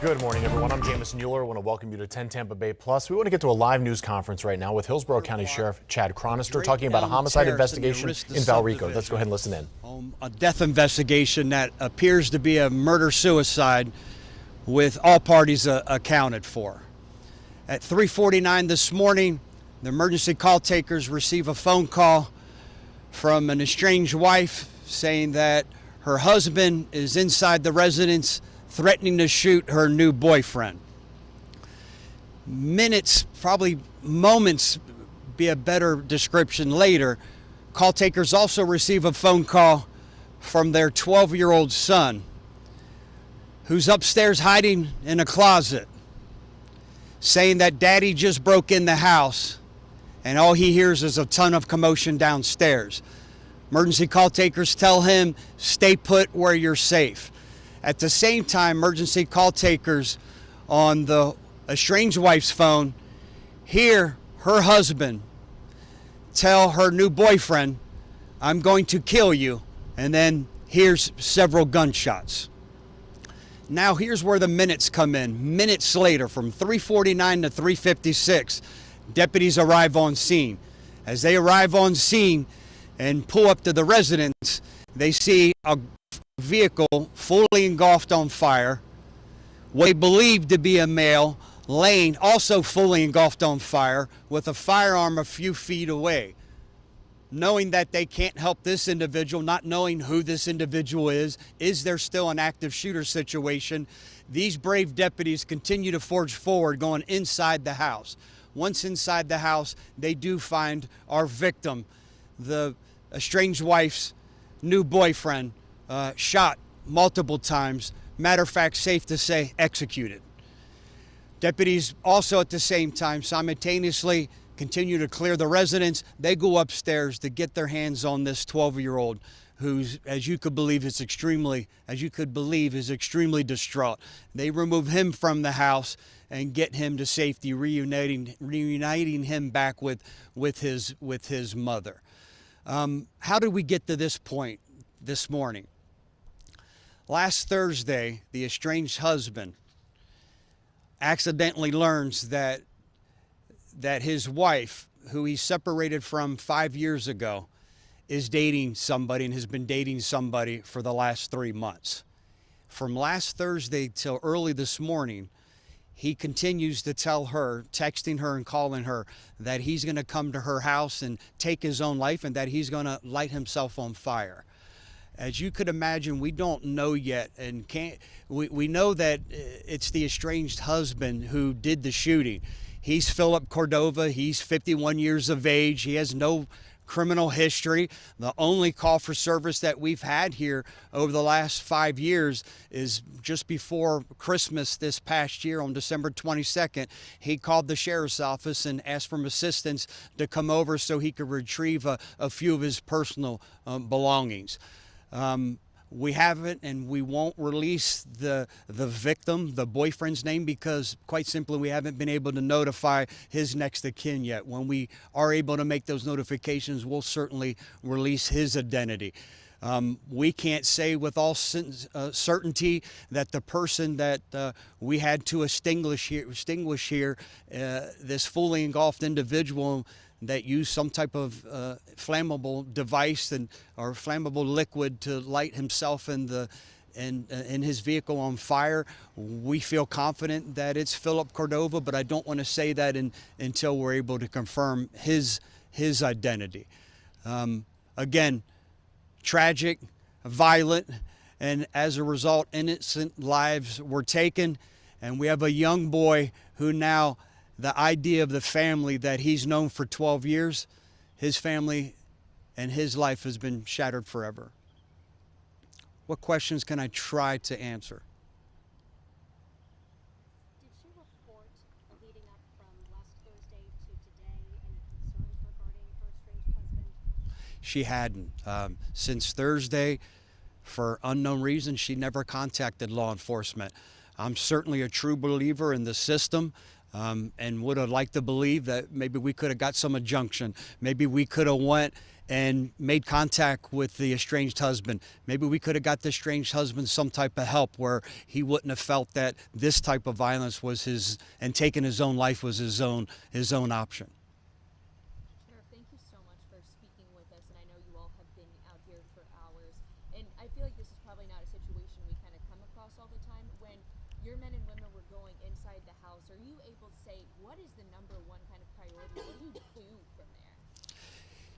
Good morning, everyone. I'm Jamison Euler. I want to welcome you to 10 Tampa Bay Plus. We want to get to a live news conference right now with Hillsborough County Sheriff Chad Cronister talking about a homicide investigation in Valrico. Let's go ahead and listen in. A death investigation that appears to be a murder-suicide with all parties accounted for. At 3:49 this morning, the emergency call takers receive a phone call from an estranged wife saying that her husband is inside the residence threatening to shoot her new boyfriend. Minutes, probably moments, be a better description later, call takers also receive a phone call from their 12-year-old son, who's upstairs hiding in a closet, saying that daddy just broke in the house and all he hears is a ton of commotion downstairs. Emergency call takers tell him, stay put where you're safe. At the same time, emergency call takers on the estranged wife's phone hear her husband tell her new boyfriend, I'm going to kill you, and then hears several gunshots. Now here's where the minutes come in. Minutes later, from 3:49 to 3:56, deputies arrive on scene. As they arrive on scene and pull up to the residence, they see a vehicle fully engulfed on fire, what they believe to be a male laying also fully engulfed on fire with a firearm a few feet away. Knowing that they can't help this individual, not knowing who this individual is there still an active shooter situation? These brave deputies continue to forge forward, going inside the house. Once inside the house, they do find our victim, the estranged wife's new boyfriend, shot multiple times. Matter of fact, safe to say, executed. Deputies also at the same time simultaneously continue to clear the residence. They go upstairs to get their hands on this 12-year-old who's, as you could believe, is extremely distraught. They remove him from the house and get him to safety, reuniting him back with his mother. How did we get to this point this morning? Last Thursday, the estranged husband accidentally learns that his wife, who he separated from 5 years ago, is dating somebody and has been dating somebody for the last 3 months. From last Thursday till early this morning, he continues to tell her, texting her and calling her, that he's going to come to her house and take his own life and that he's going to light himself on fire. As you could imagine, we don't know yet, and we know that it's the estranged husband who did the shooting. He's Philip Cordova. He's 51 years of age. He has no criminal history. The only call for service that we've had here over the last 5 years is just before Christmas this past year on December 22nd. He called the sheriff's office and asked for assistance to come over so he could retrieve a few of his personal belongings. We haven't and we won't release the victim, the boyfriend's name, because quite simply we haven't been able to notify his next of kin yet. When we are able to make those notifications, we'll certainly release his identity. We can't say with all certainty that the person that we had to extinguish here, this fully engulfed individual that used some type of flammable device or flammable liquid to light himself in his vehicle on fire. We feel confident that it's Philip Cordova, but I don't want to say that until we're able to confirm his identity. Again, tragic, violent, and as a result, innocent lives were taken. And we have a young boy who now, the idea of the family that he's known for 12 years, his family and his life has been shattered forever. What questions can I try to answer? Did she report leading up from last Thursday to today any concerns regarding her estranged husband? She hadn't. Since Thursday, for unknown reasons, she never contacted law enforcement. I'm certainly a true believer in the system. and would have liked to believe that maybe we could have got some injunction. Maybe we could have went and made contact with the estranged husband. Maybe we could have got the estranged husband some type of help where he wouldn't have felt that this type of violence was his, and taking his own life was his own option. Sheriff, thank you so much for speaking with us, and I know you all have been out here for hours, and I feel like this is probably not a situation we kind of come across all the time. When your men and women were going inside the house, are you able to say what is the number one kind of priority? What do you do from there?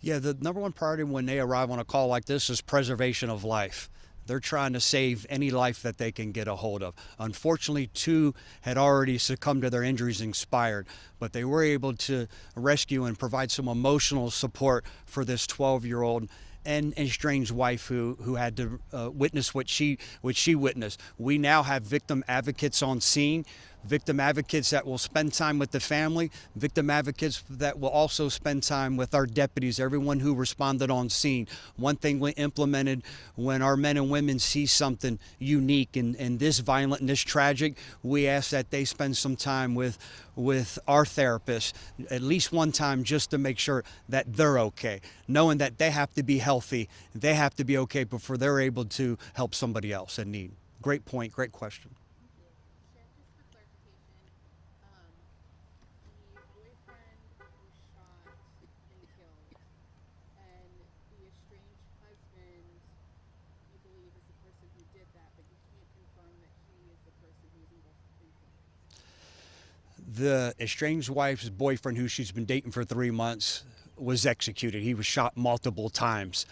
Yeah, the number one priority when they arrive on a call like this is preservation of life. They're trying to save any life that they can get a hold of. Unfortunately, 2 had already succumbed to their injuries and expired, but they were able to rescue and provide some emotional support for this 12-year-old and estranged wife who had to witness what she witnessed. We now have victim advocates on scene, victim advocates that will spend time with the family, victim advocates that will also spend time with our deputies, everyone who responded on scene. One thing we implemented when our men and women see something unique and this violent and this tragic, we ask that they spend some time with our therapists, at least one time, just to make sure that they're okay, knowing that they have to be healthy, they have to be okay before they're able to help somebody else in need. Great point, great question. Sheriff, just for clarification, the boyfriend was shot and killed, and the estranged husband, you believe, is the person who did that, but you can't confirm that he is the person who is involved. The estranged wife's boyfriend, who she's been dating for 3 months, was executed. He was shot multiple times.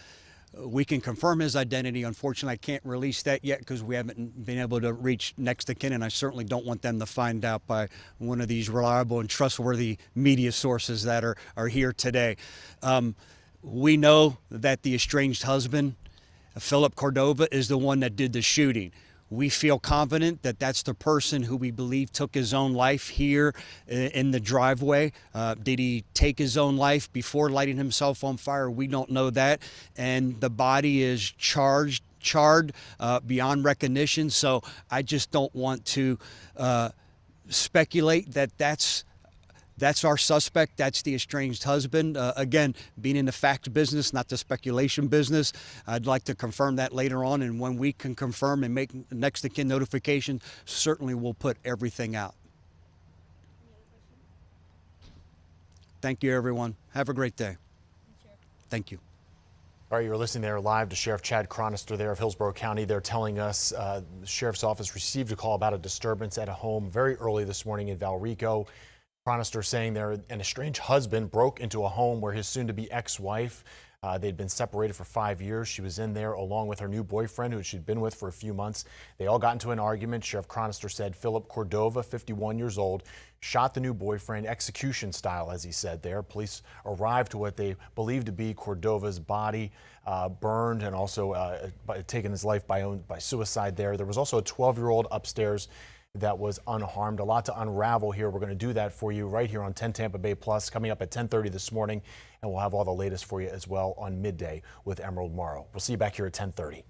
We can confirm his identity. Unfortunately, I can't release that yet because we haven't been able to reach next of kin, and I certainly don't want them to find out by one of these reliable and trustworthy media sources that are here today. We know that the estranged husband, Philip Cordova, is the one that did the shooting. We feel confident that that's the person who we believe took his own life here in the driveway. Did he take his own life before lighting himself on fire? We don't know that. And the body is charred beyond recognition. So I just don't want to speculate that that's our suspect. That's the estranged husband. Again, being in the fact business, not the speculation business, I'd like to confirm that later on. And when we can confirm and make next of kin notification, certainly we'll put everything out. Thank you, everyone. Have a great day. Thank you. All right, you're listening there live to Sheriff Chad Chronister there of Hillsborough County. They're telling us the Sheriff's Office received a call about a disturbance at a home very early this morning in Valrico. Chronister saying there an estranged husband broke into a home where his soon-to-be ex-wife, they'd been separated for 5 years. She was in there along with her new boyfriend, who she'd been with for a few months. They all got into an argument. Sheriff Chronister said Philip Cordova, 51 years old, shot the new boyfriend execution style, as he said there. Police arrived to what they believed to be Cordova's body, burned, and also taken his life by suicide there. There was also a 12-year-old upstairs that was unharmed. A lot to unravel here. We're going to do that for you right here on 10 Tampa Bay Plus, coming up at 10:30 this morning, and we'll have all the latest for you as well on midday with Emerald Morrow. We'll see you back here at 10:30.